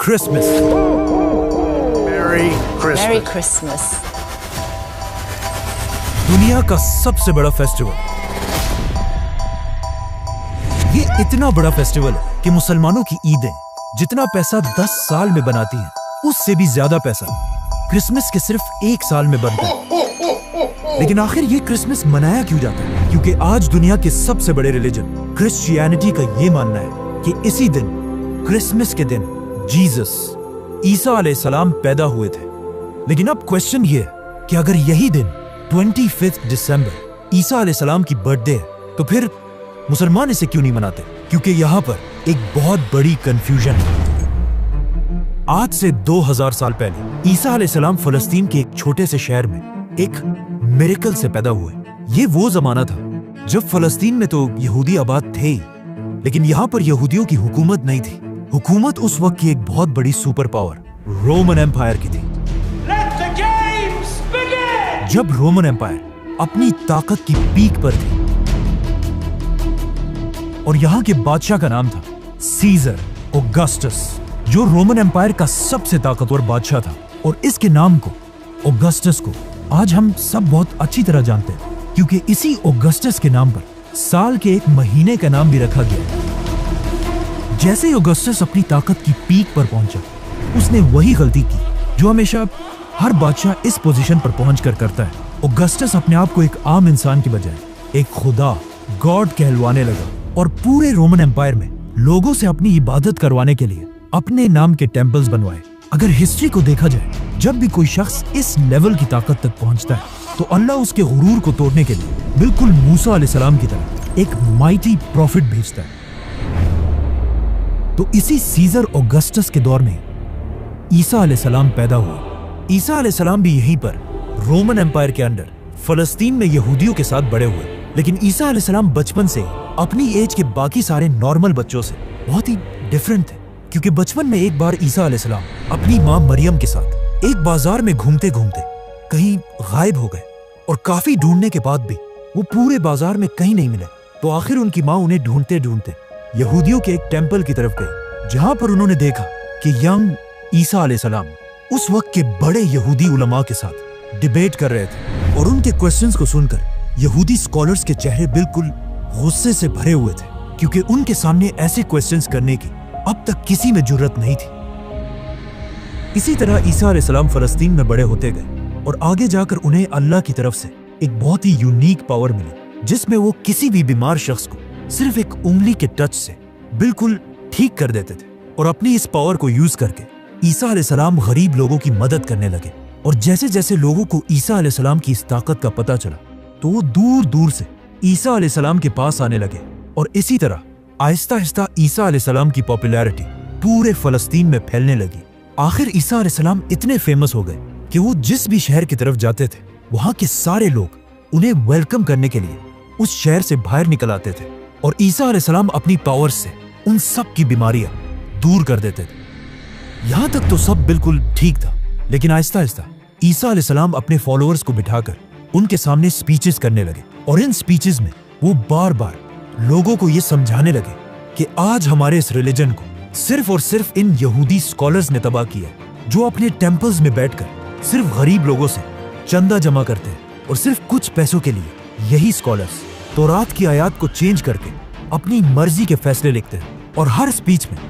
Christmas. Merry Christmas. दुनिया का सबसे बड़ा फेस्टिवल। ये इतना बड़ा फेस्टिवल है कि मुसलमानों की ईदें जितना पैसा 10 साल में बनाती हैं, उससे भी ज्यादा पैसा क्रिसमस के सिर्फ 1 साल में बनता है। लेकिन आखिर ये क्रिसमस मनाया क्यों जाता है? क्योंकि आज दुनिया के सबसे बड़े रिलीजन क्रिश्चियनिटी का ये मानना है कि इसी दिन, क्रिसमस के दिन, जीसस ईसा अलैहिस्सलाम पैदा हुए थे। लेकिन अब क्वेश्चन ये है कि अगर यही दिन 25 दिसंबर ईसा अलैहिस्सलाम की बर्थडे है, तो फिर मुसलमान इसे क्यों नहीं मनाते? क्योंकि यहाँ पर एक बहुत बड़ी कंफ्यूजन है। आज से 2000 साल पहले ईसा अलैहिस्सलाम फलस्तीन के एक छोटे से शहर में एक मिरेकल से पैदा हुए। ये वो जमाना था जब फलस्तीन में तो यहूदी आबाद थे ही, लेकिन यहाँ पर यहूदियों की हुकूमत नहीं थी। हुकूमत उस वक्त की एक बहुत बड़ी सुपर पावर रोमन एम्पायर की थी। जब रोमन एम्पायर अपनी ताकत की पीक पर थी और यहाँ के बादशाह का नाम था सीजर ऑगस्टस, जो रोमन एम्पायर का सबसे ताकतवर बादशाह था। और इसके नाम को, ऑगस्टस को, आज हम सब बहुत अच्छी तरह जानते हैं, क्योंकि इसी ऑगस्टस के नाम पर साल के एक महीने का नाम भी रखा गया है। जैसे ही ऑगस्टस अपनी ताकत की पीक पर पहुंचा, उसने वही गलती की जो हमेशा हर बादशाह इस पोजीशन पर पहुंचकर करता है। ऑगस्टस अपने आप को एक आम इंसान की बजाय एक खुदा, गॉड कहलवाने लगा और पूरे रोमन एम्पायर में लोगों से अपनी इबादत करवाने के लिए अपने नाम के टेम्पल्स बनवाए। अगर हिस्ट्री को देखा जाए, जब भी कोई शख्स इस लेवल की ताकत तक पहुंचता है, तो अल्लाह उसके गुरूर को तोड़ने के लिए बिल्कुल मूसा अलैहिस्सलाम की तरह एक माइटी प्रॉफिट भेजता है। तो इसी सीजर ऑगस्टस के दौर में ईसा अलैहिस्सलाम पैदा हुआ। ईसा अलैहिस्सलाम भी यहीं पर रोमन एम्पायर के अंडर फलस्तीन में यहूदियों के साथ बड़े हुए। लेकिन ईसा अलैहिस्सलाम बचपन से अपनी एज के बाकी सारे नॉर्मल बच्चों से बहुत ही डिफरेंट थे, क्योंकि बचपन में एक बार ईसा अलैहिस्सलाम अपनी माँ मरियम के साथ एक बाजार में घूमते घूमते कहीं गायब हो गए और काफी ढूंढने के बाद भी वो पूरे बाजार में कहीं नहीं मिले। तो आखिर उनकी माँ उन्हें ढूंढते ढूंढते यहूदियों के एक टेम्पल की तरफ गए, जहां पर उन्होंने देखा कि यंग ईसा अलैहिस्सलाम उस वक्त के बड़े यहूदी उलमा के साथ डिबेट कर रहे थे। और उनके क्वेश्चंस को सुनकर यहूदी स्कॉलर्स के चेहरे बिल्कुल गुस्से से भरे हुए थे, क्योंकि उनके सामने ऐसे क्वेश्चंस करने की अब तक किसी में जुर्रत नहीं थी। इसी तरह ईसा अलैहिस्सलाम फलस्तीन में बड़े होते गए और आगे जाकर उन्हें अल्लाह की तरफ से एक बहुत ही यूनिक पावर मिली, जिसमें वो किसी भी बीमार शख्स को सिर्फ एक उंगली के टच से बिल्कुल ठीक कर देते थे। और अपनी इस पावर को यूज करके ईसा अलैहिस्सलाम गरीब लोगों की मदद करने लगे। और जैसे जैसे लोगों को ईसा अलैहिस्सलाम की इस ताकत का पता चला, तो वो दूर दूर से ईसा अलैहिस्सलाम के पास आने लगे। और इसी तरह आहिस्ता आहिस्ता ईसा अलैहिस्सलाम की पॉपुलैरिटी पूरे फलस्तीन में फैलने लगी। आखिर ईसा अलैहिस्सलाम इतने फेमस हो गए कि वो जिस भी शहर की तरफ जाते थे, वहां के सारे लोग उन्हें वेलकम करने के लिए उस शहर से बाहर निकल आते थे। और ईसा अलैहिस्सलाम अपनी पावर से उन सब की बीमारियां दूर कर देते थे। यहां तक तो सब बिल्कुल ठीक था, लेकिन आहिस्ता आहिस्ता ईसा अलैहिस्सलाम अपने फॉलोअर्स को बिठाकर उनके सामने स्पीचेस करने लगे। और इन स्पीचेस में वो बार बार लोगों को ये समझाने लगे कि आज हमारे इस रिलीजन को सिर्फ और सिर्फ इन यहूदी स्कॉलर्स ने तबाह किया है, जो अपने टेम्पल्स में बैठकर सिर्फ गरीब लोगों से चंदा जमा करते हैं। और सिर्फ कुछ पैसों के लिए यही स्कॉलर्स तौरात की आयत को चेंज करके अपनी मर्जी के फैसले लिखते हैं। और हर स्पीच में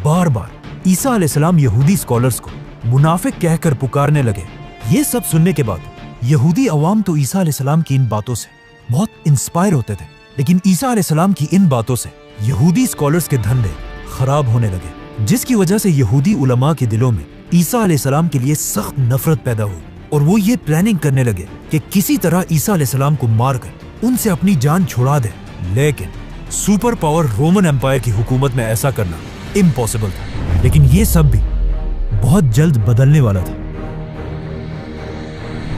बार बार ईसा अलैहिस्सलाम यहूदी स्कॉलर्स को मुनाफिक कहकर पुकारने लगे। ये सब सुनने के बाद यहूदी अवाम तो ईसा अलैहिस्सलाम की इन बातों से बहुत इंस्पायर होते थे, लेकिन ईसा अलैहिस्सलाम की इन बातों से यहूदी स्कॉलर्स के धंधे खराब होने लगे, जिसकी वजह से यहूदी उलमा के दिलों में ईसा अलैहिस्सलाम के लिए सख्त नफरत पैदा हुई। और वो ये प्लानिंग करने लगे कि किसी तरह ईसा अलैहिस्सलाम को मारकर उनसे अपनी जान छुड़ा दे। लेकिन सुपर पावर रोमन एम्पायर की हुकूमत में ऐसा करना इम्पॉसिबल था। लेकिन ये सब भी बहुत जल्द बदलने वाला था,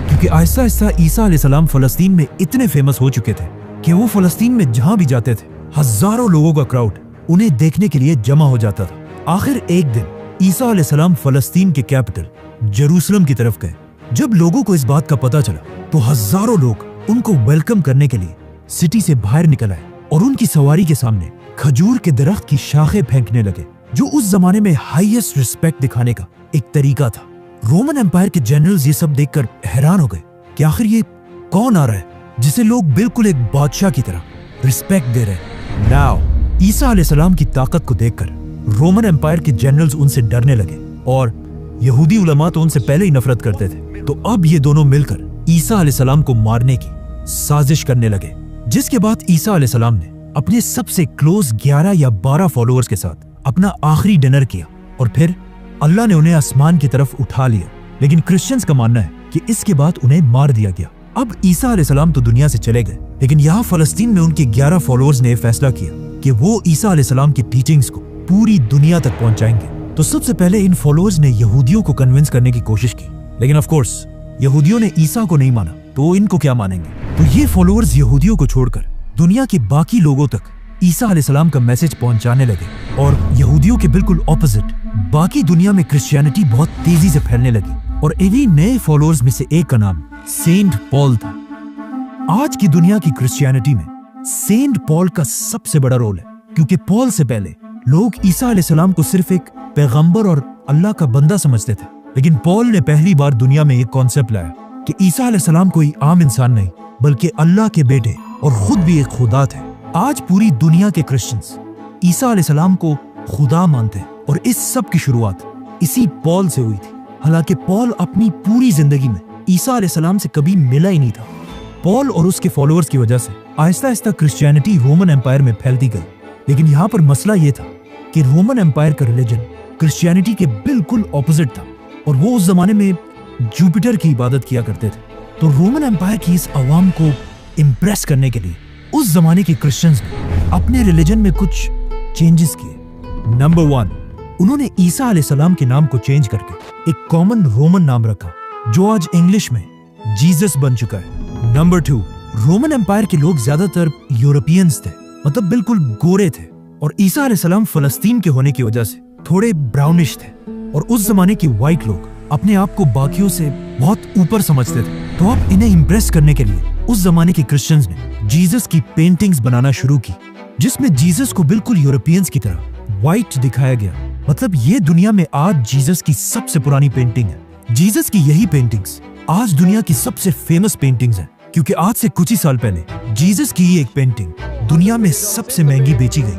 क्योंकि आहिस्ता आहिस्ता ईसा अलैहिस्सलाम फलस्तीन में इतने फेमस हो चुके थे कि वो फलस्तीन में जहां भी जाते थे, हजारों लोगों का क्राउड उन्हें देखने के लिए जमा हो जाता था। आखिर एक दिन ईसा अलैहिस्सलाम फलस्तीन के कैपिटल जेरूसलम की तरफ गए। जब लोगों को इस बात का पता चला, तो हजारों लोग उनको वेलकम करने के लिए सिटी से बाहर निकल आए और उनकी सवारी के सामने खजूर के दरख्त की शाखें फेंकने लगे। जो उस जमाने में हाईएस्ट रिस्पेक्ट दिखाने का एक तरीका था। रोमन एम्पायर के जनरल्स ये सब देखकर हैरान हो गए कि आखिर ये कौन आ रहा है जिसे लोग बिल्कुल एक बादशाह की तरह रिस्पेक्ट दे रहे हैं। नाउ ईसा अलैहिस्सलाम की ताकत को देखकर रोमन एम्पायर के जनरल्स उनसे डरने लगे और यहूदी उलमा तो उनसे पहले ही नफरत करते थे। तो अब ये दोनों मिलकर ईसा अलैहिस्सलाम को मारने की साजिश करने लगे, जिसके बाद ईसा अलैहिस्सलाम ने अपने सबसे क्लोज 11 या 12 फॉलोअर्स के साथ अपना आखिरी डिनर किया और फिर अल्लाह ने उन्हें आसमान की तरफ उठा लिया। लेकिन क्रिश्चियंस का मानना है कि इसके बाद उन्हें मार दिया गया। अब ईसा अलैहिस्सलाम तो दुनिया से चले गए, लेकिन यहाँ फलस्तीन में उनके 11 फॉलोअर्स ने फैसला किया कि वो ईसा अलैहिस्सलाम की टीचिंग्स को पूरी दुनिया तक पहुंचाएंगे। तो सबसे पहले इन फॉलोअर्स ने यहूदियों को कन्विंस करने की कोशिश की, लेकिन ऑफ कोर्स यहूदियों ने ईसा को नहीं माना, तो इनको क्या मानेंगे। तो ये फॉलोअर्स यहूदियों को छोड़कर दुनिया के बाकी लोगों तक ईसा अलैहिस्सलाम का मैसेज पहुंचाने लगे और यहूदियों के बिल्कुल ऑपोजिट बाकी दुनिया में क्रिश्चियनिटी बहुत तेजी से फैलने लगी। और इन्हीं नए फॉलोअर्स में से एक का नाम सेंट पॉल था। आज की दुनिया की क्रिश्चियनिटी में सेंट पॉल का सबसे बड़ा रोल है, क्योंकि पॉल से पहले लोग ईसा अलैहिस्सलाम को सिर्फ एक पैगंबर और अल्लाह का बंदा समझते थे, लेकिन पॉल ने पहली बार दुनिया में एक कॉन्सेप्ट लाया कि ईसा अलैहिस्सलाम कोई आम इंसान नहीं बल्कि अल्लाह के बेटे और खुद भी एक खुदा थे। आज पूरी दुनिया के क्रिश्चियंस ईसा अलैहिस्सलाम को खुदा मानते हैं और इस सब की शुरुआत इसी पॉल से हुई थी। हालांकि पॉल अपनी पूरी जिंदगी में ईसा अलैहिस्सलाम से कभी मिला ही नहीं था। पॉल और उसके फॉलोअर्स की वजह से Aahista Aahista Christianity Roman empire में फैलती गई, लेकिन यहाँ पर मसला ये था कि रोमन एम्पायर का रिलीजन क्रिश्चियनिटी के बिल्कुल ऑपोजिट था और वो उस जमाने में जुपिटर की इबादत किया करते थे। तो रोमन एम्पायर की इस अवाम को इम्प्रेस करने के लिए उस जमाने के क्रिश्चियंस ने अपने रिलीजन में कुछ चेंजेस किए। नंबर 1, उन्होंने ईसा अलैहिस्सलाम के नाम को चेंज करके एक कॉमन रोमन नाम रखा जो आज इंग्लिश में जीसस बन चुका है। नंबर 2, रोमन एम्पायर के लोग ज्यादातर यूरोपियंस थे, मतलब बिल्कुल गोरे थे, और ईसा अलैहिस्सलाम फलस्तीन के होने की वजह से थोड़े ब्राउनिश थे और उस जमाने के व्हाइट लोग अपने आप को बाकियों से बहुत ऊपर समझते थे। तो अब इन्हें इम्प्रेस करने के लिए उस जमाने के क्रिश्चियंस ने जीसस की पेंटिंग्स बनाना शुरू की, जिसमें जीसस को बिल्कुल यूरोपियंस की तरह व्हाइट दिखाया गया। मतलब ये दुनिया में आज जीसस की सबसे पुरानी पेंटिंग है। जीसस की यही पेंटिंग्स आज दुनिया की सबसे फेमस पेंटिंग्स हैं, क्योंकि आज से कुछ ही साल पहले जीसस की एक पेंटिंग दुनिया में सबसे महंगी बेची गई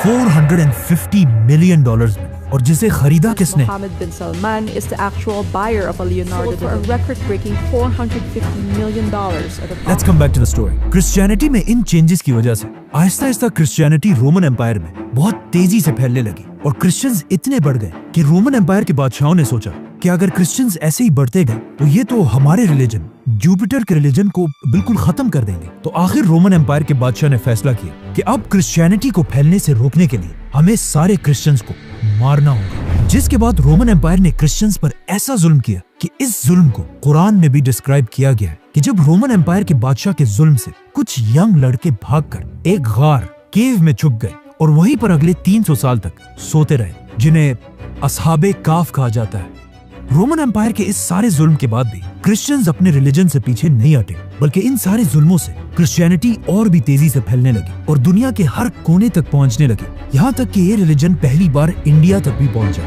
$450 मिलियन में, और जिसे खरीदा किसने? Mohammed bin Salman is the actual buyer of a Leonardo for a record-breaking $450 million at the Let's come back to the story. Christianity में इन चेंजेस की वजह से Aahista Aahista Christianity Roman empire में बहुत तेजी से फैलने लगी और क्रिश्चियंस इतने बढ़ गए कि रोमन एम्पायर के बादशाहों ने सोचा कि अगर क्रिश्चियंस ऐसे ही बढ़ते गए तो ये तो हमारे रिलीजन जुपिटर के रिलीजन को बिल्कुल खत्म कर देंगे। तो आखिर रोमन एम्पायर के बादशाह ने फैसला किया कि अब क्रिश्चियनिटी को फैलने से रोकने के लिए हमें सारे क्रिश्चियंस को मारना होगा। जिसके बाद रोमन एम्पायर ने क्रिश्चियंस पर ऐसा जुल्म किया कि इस जुल्म को कुरान में भी डिस्क्राइब किया गया है कि जब रोमन एम्पायर के बादशाह के जुल्म से कुछ यंग लड़के भागकर एक गार केव में छुप गए और वहीं पर अगले 300 साल तक सोते रहे, जिन्हें असहाबे काफ कहा जाता है। रोमन एम्पायर के इस सारे जुल्म के बाद भी क्रिश्चियंस अपने रिलीजन से पीछे नहीं हटे, बल्कि इन सारे जुल्मों से क्रिश्चियनिटी और भी तेजी से फैलने लगी और दुनिया के हर कोने तक पहुंचने लगी, यहाँ तक कि ये रिलीजन पहली बार इंडिया तक भी पहुंचा।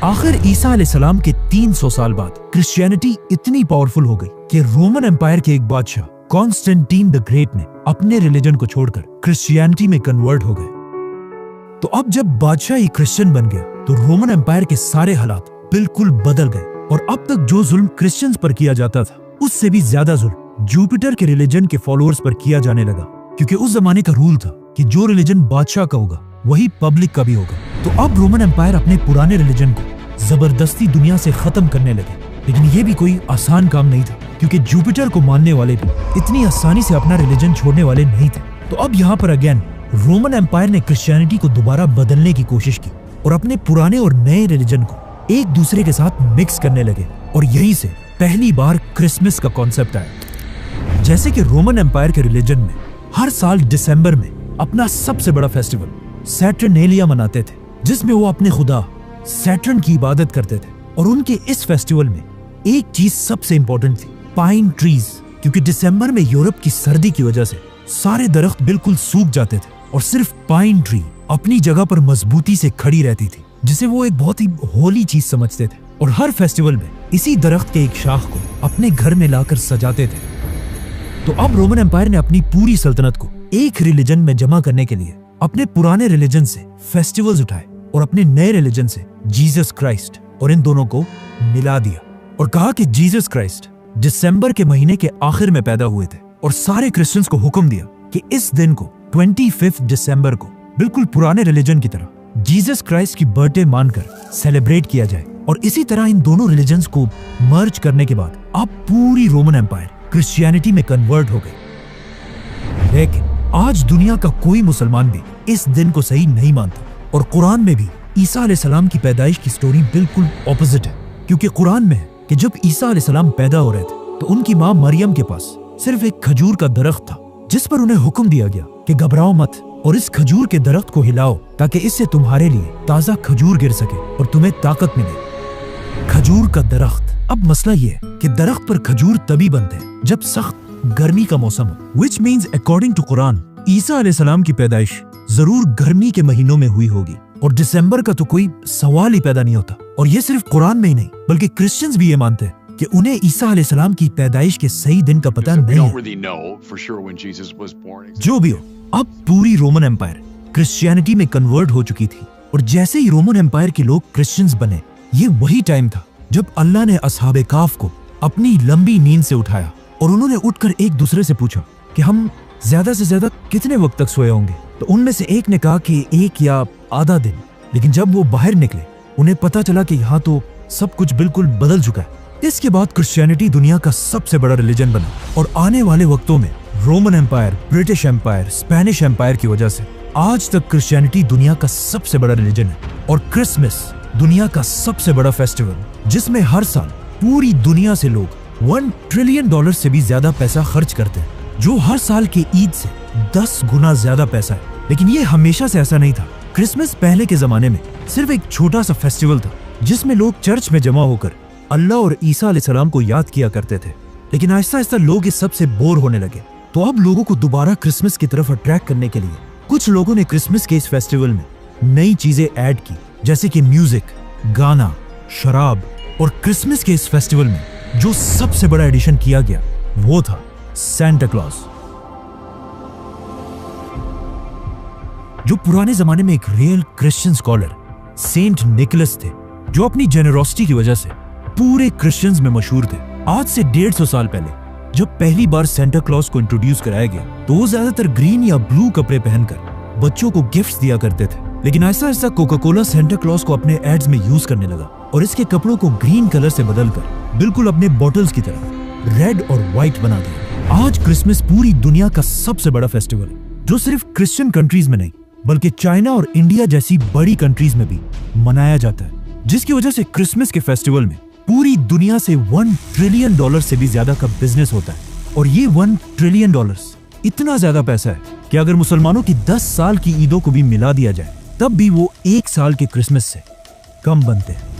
आखिर ईसा अलैहिस्सलाम के 300 साल बाद क्रिश्चियनिटी इतनी पावरफुल हो गई कि रोमन एम्पायर के एक बादशाह कॉन्स्टेंटीन द ग्रेट ने अपने रिलीजन को छोड़कर क्रिश्चियनिटी में कन्वर्ट हो गए। तो अब जब बादशाह ही क्रिश्चियन बन गया तो रोमन एम्पायर के सारे हालात बिल्कुल बदल गए और अब तक जो जुल्म क्रिश्चियंस पर किया जाता था उससे भी ज्यादा जुल्म जुपिटर के रिलीजन के फॉलोअर्स पर किया जाने लगा, क्योंकि उस जमाने का रूल था कि जो रिलीजन बादशाह का होगा वही पब्लिक का भी होगा। तो अब रोमन एम्पायर अपने पुराने रिलीजन को जबरदस्ती दुनिया से खत्म करने लगे, लेकिन ये भी कोई आसान काम नहीं था, क्योंकि जुपिटर को मानने वाले भी इतनी आसानी से अपना रिलीजन छोड़ने वाले नहीं थे। तो अब यहाँ पर अगेन रोमन एम्पायर ने क्रिश्चियनिटी को दोबारा बदलने की कोशिश की और अपने पुराने और नए रिलीजन को एक दूसरे के साथ मिक्स करने लगे, और यहीं से पहली बार क्रिसमस का कॉन्सेप्ट आया। जैसे कि रोमन एम्पायर के रिलीजन में हर साल दिसंबर में अपना सबसे बड़ा फेस्टिवल सैटर्नेलिया मनाते थे, जिसमें वो अपने खुदा सैटर्न की इबादत करते थे। और उनके इस फेस्टिवल में एक चीज सबसे इंपॉर्टेंट थी, पाइन ट्रीज, क्योंकि दिसंबर में यूरोप की सर्दी की वजह से सारे दरख्त बिल्कुल सूख जाते थे और सिर्फ पाइन ट्री अपनी जगह पर मजबूती से खड़ी रहती थी, जिसे वो एक बहुत ही होली चीज समझते थे। और हर फेस्टिवल में इसी दरख्त के एक शाख को अपने घर में लाकर सजाते थे। तो अब रोमन एम्पायर ने अपनी पूरी सल्तनत को एक रिलीजन में जमा करने के लिए अपने पुराने रिलीजन से फेस्टिवल्स उठाए और अपने नए रिलीजन से जीसस क्राइस्ट और इन दोनों को मिला दिया और कहा कि जीसस क्राइस्ट दिसंबर के महीने के आखिर में पैदा हुए थे। और सारे क्रिश्चियंस को हुक्म दिया कि इस दिन को 25 दिसंबर को बिल्कुल पुराने रिलीजन की तरह जीसस क्राइस्ट की बर्थडे मानकर सेलिब्रेट किया जाए। और इसी तरह इन दोनों रिलीजन्स को मर्ज करने के बाद अब पूरी रोमन एम्पायर क्रिश्चियनिटी में कन्वर्ट हो गई। लेकिन आज दुनिया का कोई मुसलमान भी इस दिन को सही नहीं मानता और कुरान में भी ईसा अलैहिस्सलाम की पैदाइश की स्टोरी बिल्कुल ऑपोजिट है। क्योंकि कुरान में है कि जब ईसा अलैहिस्सलाम पैदा हो रहे थे तो उनकी माँ मरियम के पास सिर्फ एक खजूर का दरख्त था, जिस पर उन्हें हुक्म दिया गया कि घबराओ मत और इस खजूर के दरख्त को हिलाओ ताकि इससे तुम्हारे लिए ताजा खजूर गिर सके और तुम्हें ताकत मिले। खजूर का दरख्त। अब मसला ये है कि दरख्त पर खजूर तभी बनते हैं जब सख्त गर्मी का मौसम हो, which means according to Quran ईसा अलैहिस्सलाम की पैदाइश जरूर गर्मी के महीनों में हुई होगी और दिसंबर का तो कोई सवाल ही पैदा नहीं होता। और ये सिर्फ कुरान में ही नहीं बल्कि क्रिश्चियंस भी ये मानते हैं कि उन्हें ईसा अलैहिस्सलाम की पैदाइश के सही दिन का पता नहीं है। जो भी हो, अब पूरी रोमन एम्पायर क्रिश्चियनिटी में कन्वर्ट हो चुकी थी और जैसे ही रोमन एम्पायर के लोग क्रिश्चियंस बने, ये वही टाइम था जब अल्लाह ने असहाबे काफ को अपनी लंबी नींद से उठाया और उन्होंने उठकर एक दूसरे से पूछा कि हम ज्यादा से ज्यादा कितने वक्त तक सोए होंगे। तो उनमें से एक ने कहा कि 1 या आधा दिन। लेकिन जब वो बाहर निकले उन्हें पता चला कि यहाँ तो सब कुछ बिल्कुल बदल चुका है। इसके बाद क्रिश्चियनिटी दुनिया का सबसे बड़ा रिलीजन बना और आने वाले वक्तों में Roman empire, British empire, Spanish empire की वजह से आज तक क्रिश्चियनिटी दुनिया का सबसे बड़ा रिलीजन है। और क्रिसमस दुनिया का सबसे बड़ा फेस्टिवल जिसमें हर साल पूरी दुनिया से लोग $1 ट्रिलियन से भी ज्यादा पैसा खर्च करते हैं, जो हर साल के ईद से 10 गुना ज्यादा पैसा है। लेकिन ये हमेशा से ऐसा नहीं था। क्रिसमस पहले के जमाने में सिर्फ एक छोटा सा फेस्टिवल था जिसमें लोग चर्च में जमा होकर अल्लाह और ईसा अलैहिस्सलाम को याद किया करते थे। लेकिन आहिस्ता आहिस्ता लोग इस सब से बोर होने लगे। तो अब लोगों को दोबारा क्रिसमस की तरफ अट्रैक्ट करने के लिए कुछ लोगों ने क्रिसमस के इस फेस्टिवल में नई चीजें ऐड की, जैसे कि म्यूजिक, गाना, शराब। और क्रिसमस के इस फेस्टिवल में जो सबसे बड़ा एडिशन किया गया वो था सेंटा क्लॉज, जो पुराने जमाने में एक real Christian scholar Saint Nicholas थे, जो अपनी जेनरोसिटी की वजह से पूरे क्रिश्चियंस में मशहूर थे। आज से 150 साल पहले जब पहली बार सेंटा क्लॉज को इंट्रोड्यूस कराया गया तो वो ज्यादातर ग्रीन या ब्लू कपड़े पहनकर बच्चों को गिफ्ट्स दिया करते थे। लेकिन ऐसा ऐसा कोका कोला सेंटा क्लॉज को अपने एड्स में यूज करने लगा और इसके कपड़ों को ग्रीन कलर से बदलकर बिल्कुल अपने बॉटल्स की तरह रेड और व्हाइट बना दिया। आज क्रिसमस पूरी दुनिया का सबसे बड़ा फेस्टिवल है, जो सिर्फ क्रिश्चियन कंट्रीज में नहीं बल्कि चाइना और इंडिया जैसी बड़ी कंट्रीज में भी मनाया जाता है, जिसकी वजह से क्रिसमस के फेस्टिवल में पूरी दुनिया से $1 ट्रिलियन से भी ज्यादा का बिजनेस होता है। और ये $1 ट्रिलियन इतना ज्यादा पैसा है कि अगर मुसलमानों की 10 साल की ईदों को भी मिला दिया जाए तब भी वो 1 साल के क्रिसमस से कम बनते हैं।